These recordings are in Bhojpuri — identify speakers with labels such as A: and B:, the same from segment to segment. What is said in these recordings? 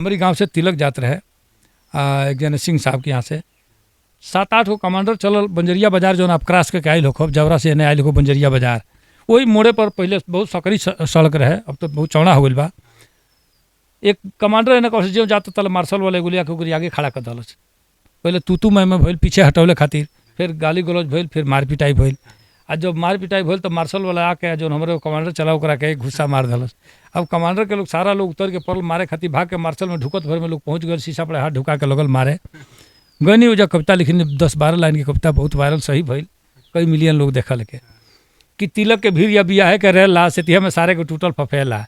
A: हमारी गांव से तिलक जात रहे एक जन सिंह साहब के यहाँ से 7-8 गो कमांडर चलल बंजरिया बाजार जो आप क्रॉस के आयल हो जवरा से एने आयल हो बंजरिया बाजार वही मोड़े पर पहले बहुत सकरी सड़क रहे अब तो बहुत चौड़ा हो गई बा। एक कमांडर एने कौन जो जाता तल मार्शल वाले गोलिया के ओकरी आगे खड़ा कर दलस। पहले तू मैं भइल पीछे हटौले खातिर, फिर गाली गलौज भइल, फिर मार पिटाई भइल। आ जब मार पिटाई भइल तो मार्शल वाला आके जो हमारे कमांडर चला ओकरा के घुस्सा मार दलस। अब कमांडर के लोग सारा लोग उतर के पड़ल मारे खातिर भाग के मार्शल में ढुकत भर में लोग पहुँच गए, शीशा पर हाथ ढुका के लगल मारे। गनी वो जब कविता लिखनी 10-12 लाइन की कविता बहुत वायरल सही भइल, कई मिलियन लोग देखल के कि तिलक के भीड़ या बियाहे के रहेला सेतिया में सारे के टूटल फफेला।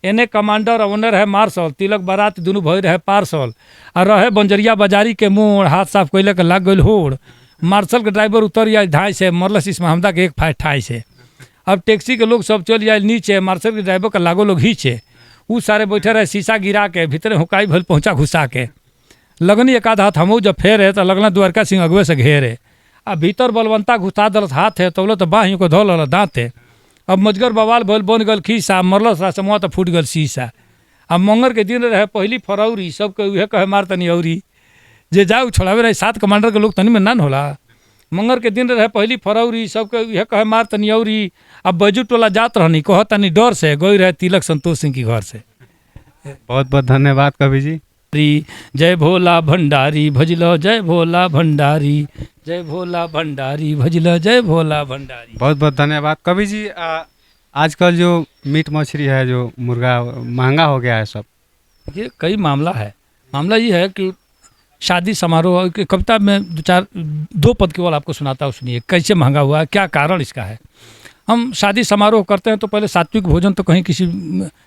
A: एने कमांडर ओनर है मार्शल, तिलक बारात दुनू भई रहे पार्सल आ रहे बंजरिया बाजारी के मोड़, हाथ साफ कैले के लाग गइल होड़। मार्शल के ड्राइवर उतर आए धाई से, मरलस इस महमदा के एक फाइट ठाई से। अब टैक्सी के लोग सब चल जाए नीचे, मार्शल के ड्राइवर का लागो लोग खींचे। उ सारे बैठे रहे शीशा गिरा के, भीतरे हुकाई भल पहुँचा घुसा के। लगनी एक आध हाथ हमू जब फेरे तो लगना द्वारका सिंह अगुए से घेरे। अब भीतर बलवंता घुसा दलत हाथ है तो बाही को धोल दाँते। अब मजगर बवाल भल बन गल खीसा, मरलस रासमुआ तो फूट गल शीशा। अब मंगर के दिन रहे पहली फरौरी, सबके उहे कहे मार तनी औरी। जे जाऊ छोड़ावे रहे 7 कमांडर के लोग तनी में नान होला। मंगर के दिन रहे पहली फरौरी, सबके उहे कहे मार तनी औरी। अब बैजू टोला जात रहनी कह तनी डर से, गई रहे तिलक संतोष सिंह की घर से।
B: बहुत बहुत धन्यवाद कवि जी।
A: जय भोला भंडारी भजलो, जय भोला भंडारी, जय भोला भंडारी भजलो, जय भोला भंडारी।
B: बहुत बहुत धन्यवाद कवि जी। आजकल जो मीट मछली है, जो मुर्गा महंगा हो गया है सब,
A: ये कई मामला है। मामला ये है कि शादी समारोह की कविता में 2 पद केवल आपको सुनाता हूँ, सुनिए कैसे महंगा हुआ है, क्या कारण इसका है। हम शादी समारोह करते हैं तो पहले सात्विक भोजन तो कहीं किसी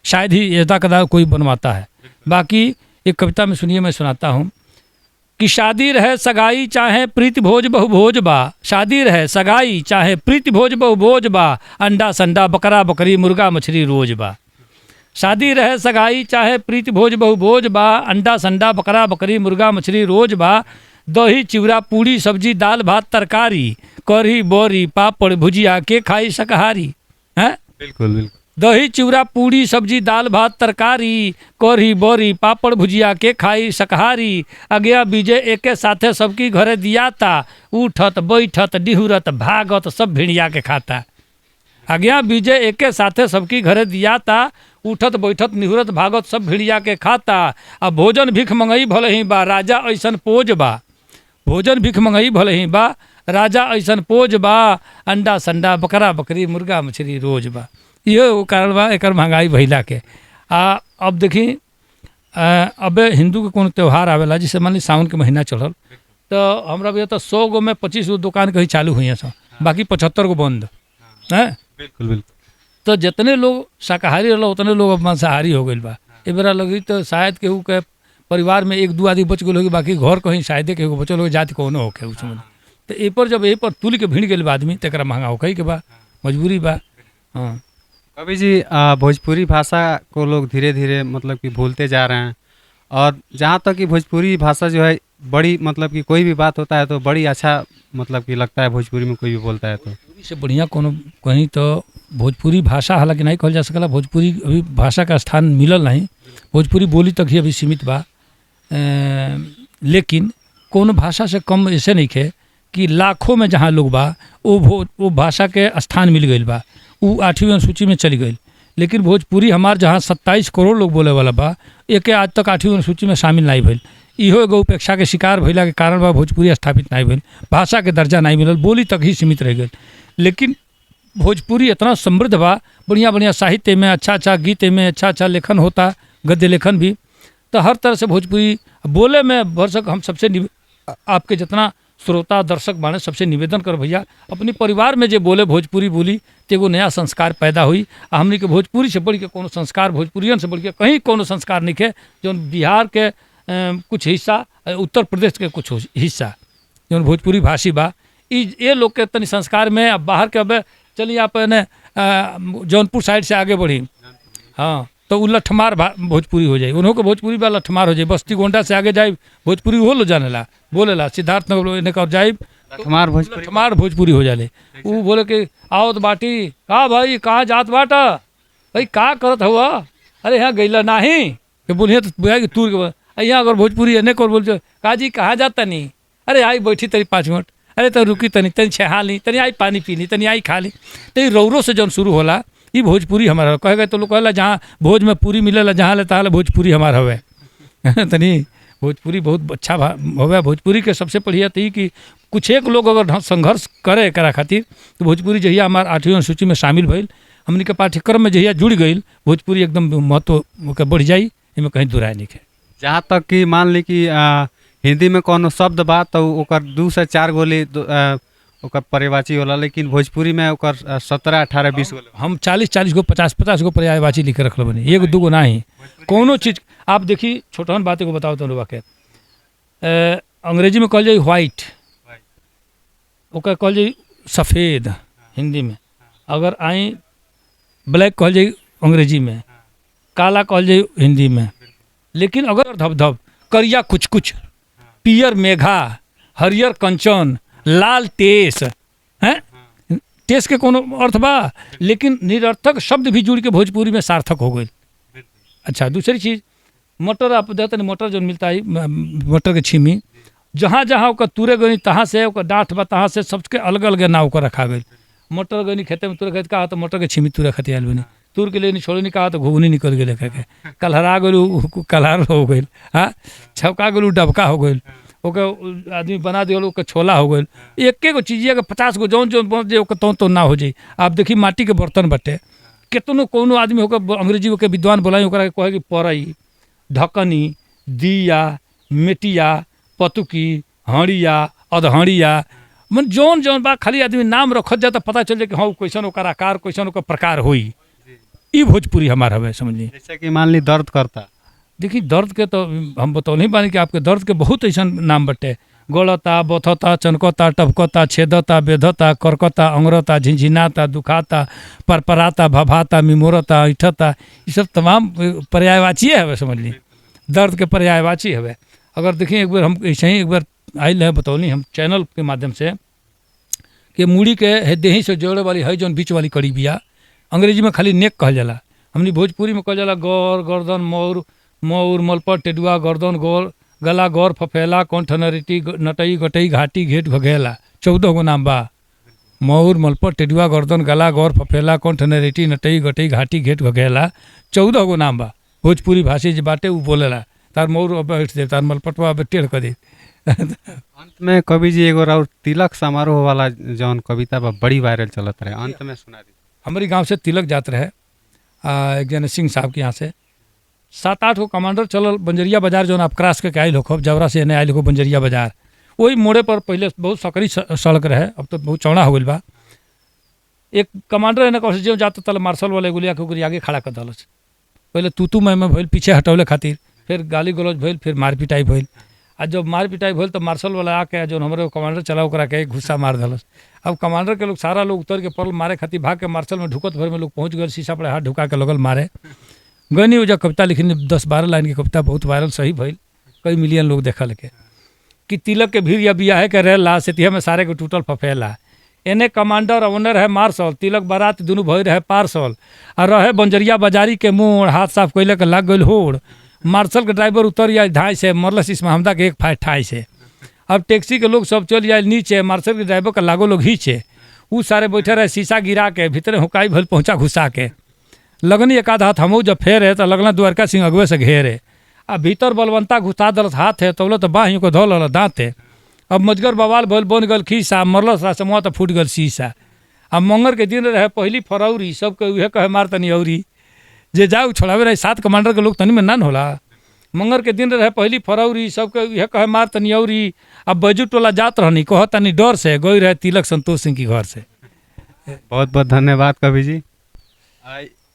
A: शायद ही यदा कदा कोई बनवाता है। बाकी एक कविता में सुनिए, मैं सुनाता हूँ कि शादी रहे सगाई चाहे प्रीति भोज बहुभोज बा, शादी रहे सगाई चाहे प्रीति भोज बहुभोज बा, अंडा संडा बकरा बकरी मुर्गा मछली रोज बा। शादी रहे सगाई चाहे प्रीति भोज बहुभोज बा, अंडा संडा बकरा बकरी मुर्गा मछली रोज बा। दही चिवड़ा पूड़ी सब्जी दाल भात तरकारी, कढ़ी बोरी पापड़ भुजिया के खाई शाकाहारी। हैं
B: बिल्कुल बिल्कुल।
A: दही चिवड़ा पूड़ी सब्जी दाल भात तरकारी, कढ़ी बोरी पापड़ भुजिया के खाई शाकाहारी। अज्ञा बीजे एके साथे सबकी घरे दियाता, उठत बैठत डिहुरत भागत सब भिड़िया के खाता। अज्ञा बीजे एके साथे सबकी घरे दियाता, उठत बैठत निहुरत भागत सब भिड़िया के खाता। अब भोजन भिख मंगई भले ही बा, राजा ऐसन पोज बा। भोजन भिख मंगई भले ही बा, राजा ऐसन पोज बा। अंडा संडा बकरा बकरी मुर्गा मछली रोज बा। ये वो कारण बा एक महंगाई भइला के। अब देखी अब हिंदू के कोनो त्यौहार आवेला, जैसे मान ली सावन के महीना चलल तो हमरा भी तो 100 गो में 25 गो दुकान कहीं चालू हुई हैं, बाकी 75 गो बंद है।
B: बिल्कुल बिल्कुल।
A: तो जितने लोग शाकाहारी रहा उतने लोग अब मांसाहारी हो गए बा। ए बेरा लगी तो शायद केहू के परिवार में 1-2 आदमी बच गए होगी, बाकी घर कहीं शायद केहू बचल हो, जाति कोनो होके उसमें। तो ए पर जब ए पर तुल के भिड़ गए आदमी तो एक महंगा होके के बा, मजबूरी बा। हाँ
B: कवि जी, भोजपुरी भाषा को लोग धीरे धीरे मतलब कि भूलते जा रहे हैं। और जहाँ तक कि भोजपुरी भाषा जो है बड़ी मतलब कि कोई भी बात होता है तो बड़ी अच्छा मतलब कि लगता है, भोजपुरी में कोई भी बोलता है तो।
A: भोजपुरी से बढ़िया कोनो कहीं तो भोजपुरी भाषा हालांकि नहीं कहल जा सकला, भोजपुरी अभी भाषा का स्थान मिलल नहीं, भोजपुरी बोली तक ही अभी सीमित बा। लेकिन कोनो भाषा से कम ऐसे नहीं है कि लाखों में जहाँ लोग बा वो भाषा के स्थान मिल गई बा, वो 8वीं अनुसूची में चली गई। लेकिन भोजपुरी हमार जहाँ 27 करोड़ लोग बोले वाला बा, एके आज तक 8वीं अनुसूची में शामिल नहीं भइल। इहो एगो उपेक्षा के शिकार भइला के कारण बा भोजपुरी स्थापित नहीं भइल, भाषा के दर्जा नहीं मिलल, बोली तक ही सीमित रह गई। लेकिन भोजपुरी इतना समृद्ध बा, बढ़िया बढ़िया साहित्य में अच्छा अच्छा गीत में अच्छा अच्छा लेखन होता, गद्य लेखन भी। तो हर तरह से भोजपुरी बोले में भरसक हम सबसे आपके जितना श्रोता दर्शक बाने सबसे निवेदन कर भैया, अपनी परिवार में जे बोले भोजपुरी बोली तो एगो नया संस्कार पैदा हुई। हमने के भोजपुरी से बढ़ के कोनो संस्कार, भोजपुरियन से बढ़ के कहीं कोनो संस्कार नहीं है। जो बिहार के कुछ हिस्सा, उत्तर प्रदेश के कुछ हिस्सा जो भोजपुरी भाषी बा, ये लोग के तनी संस्कार में। अब बाहर के अब चलिए आप जौनपुर साइड से आगे बढ़ी, हाँ तो वो लठमार भोजपुरी हो जाए, उन्हों को भोजपुरी बा लठमार हो जाए। बस्ती गोंडा से आगे जाए भोजपुरी हो लो जानेला बोलेला, सिद्धार्थनगर और जाए लठमार भोजपुरी हो जाले। वो बोले कि आओ तो बाटी का भाई कहाँ जात बाटा, भाई का करत हुआ, अरे यहाँ गईला नहीं, कि बोलिए तो बुआ कि तूर के यहाँ अगर भोजपुरी है को बोल काजी कहाँ जाता नहीं, अरे आई बैठी तनी 5 मिनट, अरे तो रुकी तनी तनी छहा ली, तनी आई पानी पी ली, तनी आई खा ली। तो ये रौरो से जौन शुरू होला ये भोजपुरी हमारा कहे गए तो लोग कहला जहाँ भोज में पूरी मिलेला जहाँ ले तहाँ भोजपुरी हमारा हवे तनी भोजपुरी बहुत अच्छा हवे। भोजपुरी के सबसे बढ़िया तो कि कुछ एक लोग अगर संघर्ष करे करा खातिर तो भोजपुरी जहिया हमार 8वीं अनुसूची में शामिल भइल, हमनी के पाठ्यक्रम में जहिया जुड़ गई भोजपुरी एकदम महत्व बढ़ जाई, इनमें कहीं दुराय नहीं है।
B: जहाँ तक कि मान ली कि हिंदी में कोनो शब्द बा तो ओकर 2 से 4 गोली ओकर पर्यायवाची होला, लेकिन भोजपुरी में ओकर 17, 18, 20 गोली।
A: हम 40 गो 50 गो पर्यायवाची लिख के रखल बनी, 1 2 गो नहीं कोनो चीज़। आप देखिए छोटहन बातें को बताओ तो लोग के अंग्रेजी में कहल जाए व्हाइट, ओकर कहल जाए सफ़ेद हिंदी में, अगर आई ब्लैक कहल जाए अंग्रेजी में, काला कहल जाए हिंदी में। लेकिन अगर धबधब, करिया कुछ कुछ, पियर मेघा, हरियर कंचन, लाल टेस हैं, टेस के कोनो अर्थ बा, लेकिन निरर्थक शब्द भी जुड़ के भोजपुरी में सार्थक हो गई। अच्छा दूसरी चीज़ मटर, आप देते हैं मटर जो मिलता है मटर के छीमी, जहाँ जहाँ ओकर तुरे गई तहाँ से ओकर डाँठ बा तहाँ से सबके अलग अलग नाव ओकर रखा गई। मटर गई खेते में तुरे खेत कहा तो मटर के छीमी तुरे खती आयल बनी, तुर के लिए छोड़े नहीं कहा तो घुगनी निकल गए लेकर के, कलहरा गलू कलहर हो गई, हाँ छवका गलू डबका हो गई, ओके आदमी बना दिया ओके छोला हो गई। एक गो चीज़िया के 50 गो जौन जौन बन जाए तो ना हो जाए। आप देखिए माटी के बर्तन बटे कितनों कोनो आदमी होकर अंग्रेजी होकर विद्वान बोलाई ओकरा के कहे कि परई, ढकनी, दिया, मेटिया, पतुकी, हड़िया, अधहड़िया, मन जौन जौन बा खाली आदमी नाम रखत जाता पता चल जाए कि हाँ कैसन ओकर आकार कैसन ओकर प्रकार होई। ई भोजपुरी हमारा हवे समझिए।
B: जैसे कि मान ली दर्द करता,
A: देखिए दर्द के तो हम बतौल नहीं पानी कि आपके दर्द के बहुत ऐसा नाम बटे, गलता, बथता, चनकता, टपकता, छेदता, बेधता, करकता, अंगरता, झिझिनाता, दुखाता, परपराता, भभाता, मिमोरता, ऐठता, ये सब तमाम पर्यायवाची है समझ ली, दर्द के पर्यायवाची है। अगर देखिए एक बार हम ऐसे ही एक बार आयल है बतौली हम चैनल के माध्यम से कि मूड़ी के देही से जोड़े वाली है जौन बीच वाली कड़ी बिया, अंग्रेजी में खाली नेक कहल जाला, हमनी भोजपुरी में कहल जाला गौर, गर्दन, मौर, मौर, मलपट, टेडुआ, गर्दन, गौर, गला, गौर, फफेला, कंठ, नरिटी, नटई, गटई, घाटी, घेट, घघेला, 14 गो नाम बा। मौर, मलपट, टेडुआ, गर्दन, गला, गौर, फफेला, कंठ, नरिटी, नटई, गटई, घाटी, घेट, घघेला, 14 गो नाम बा। भोजपुरी भाषी जो बाटे वो बोलेला, तार मौर बैठ दे, तार मलपटवा अब टेढ़ कर दे।
B: अंत में कवि जी एगो और तिलक समारोह वाला जौन कविता बा बड़ी वायरल चलत रहे, अंत में सुना दी।
A: हमारी गांव से तिलक जात रहे एक जन सिंह साहब के यहाँ से 7-8 गो कमांडर चलल बंजरिया बाजार जो आप क्रॉस के आयल हो जवरा से एने आयल हो बंजरिया बाजार, वही मोड़े पर पहले बहुत सकरी सड़क रहे, अब तो बहुत चौड़ा हो गई बा। एक कमांडर एने कौन जो जाते तल मार्शल वाले गोलिया के आगे खड़ा कर दलस, पहले तू मैं भइल पीछे हटौले खातिर, फिर गाली गलौज भइल, फिर मार पिटाई भइल। आ जब मार पिटाई भइल तो मार्शल वाला आके जो हमारे कमांडर चला ओकरा के घुस्सा मार दलस। अब कमांडर के लोग सारा लोग उतर के पड़ल मारे खातिर, भाग के मार्शल में ढुकत भर में लोग पहुँच गए, शीशा पर हाथ ढुका के लगल मारे। गनी वो जब कविता लिखनी 10-12 लाइन की कविता बहुत वायरल सही भइल, कई मिलियन लोग देखल के कि तिलक के भीड़ या बियाहे के रह ला सेतिया में सारे के टूटल फफेला, एने कमांडर ओने रहे मार्शल, तिलक बारात दुनू भई रहे पार्सल, आ रहे बंजरिया बाजारी के मोड़, हाथ साफ कैले के लग गई होड़। मार्शल के ड्राइवर उतर आए ढाई से, मरलस इस महमदा के 1 फाइट ठाई से। अब टैक्सी के लोग सब चल जाए नीचे, मार्शल के ड्राइवर का लागो लोग खींचे, वो सारे बैठे रहे शीशा गिरा के, भीतरे हुकाई भल पहुँचा घुसा के। लगनी एक आध हाथ हमू जब फेरे तो लगना द्वारका सिंह अगुए से घेरे, अब भीतर बलवंता घुसा दलत हाथ है तो बाही को धोल दाँते। अब मजगर बवाल भल बन गल खीसा, मरलस रासमुआ तो फूट गल शीशा। अब मंगर के दिन रहे पहली फरौरी, सबके उहे कहे मार तनी औरी, जे जाऊ छोड़ावे रहे 7 कमांडर के लोग तनी में नान होला। मंगर के दिन रहे पहली फरौरी, सबके उहे कहे मार तनी औरी। अब बैजू टोला जात रहनी कह तनी डर से, गई रहे तिलक संतोष सिंह की घर से।
B: बहुत बहुत धन्यवाद कवि जी।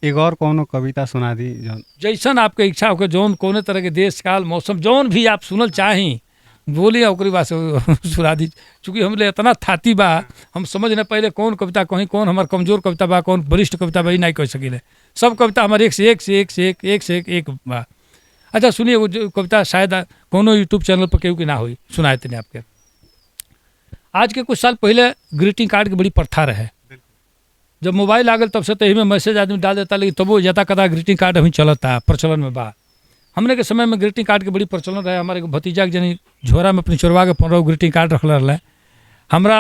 B: एक और कोनो कविता सुना दी जौन
A: जैसन आपके इच्छा हो, जौन कोने तरह के देश काल मौसम जौन भी आप सुनल चाही बोलिए, ओकरी बात सुना दी। चूँकि हमले इतना थाती बा, हम समझ न पहले कौन कविता कहीं, कौन हमार कमजोर कविता बा, कौन वरिष्ठ कविता बा, नहीं कह सकिले। सब कविता हमारे एक से एक बा। अच्छा सुनिए, वो कविता शायद कोनो यूट्यूब चैनल पर केहू की ना हुई, सुनाए थे आपके। आज के कुछ साल पहले ग्रीटिंग कार्ड की बड़ी प्रथा रहे, जब मोबाइल आ गए तब से तो यही में मैसेज आदमी डाल देता, लेकिन तबो यथा कदा ग्रीटिंग कार्ड अभी चलता प्रचलन में बा। हमने के समय में ग्रीटिंग कार्ड के बड़ी प्रचलन रहे। हमारे एगो भतीजा के जनी झोरा में अपनी चोरवा के 15 ग्रीटिंग कार्ड रखल रहे। हमरा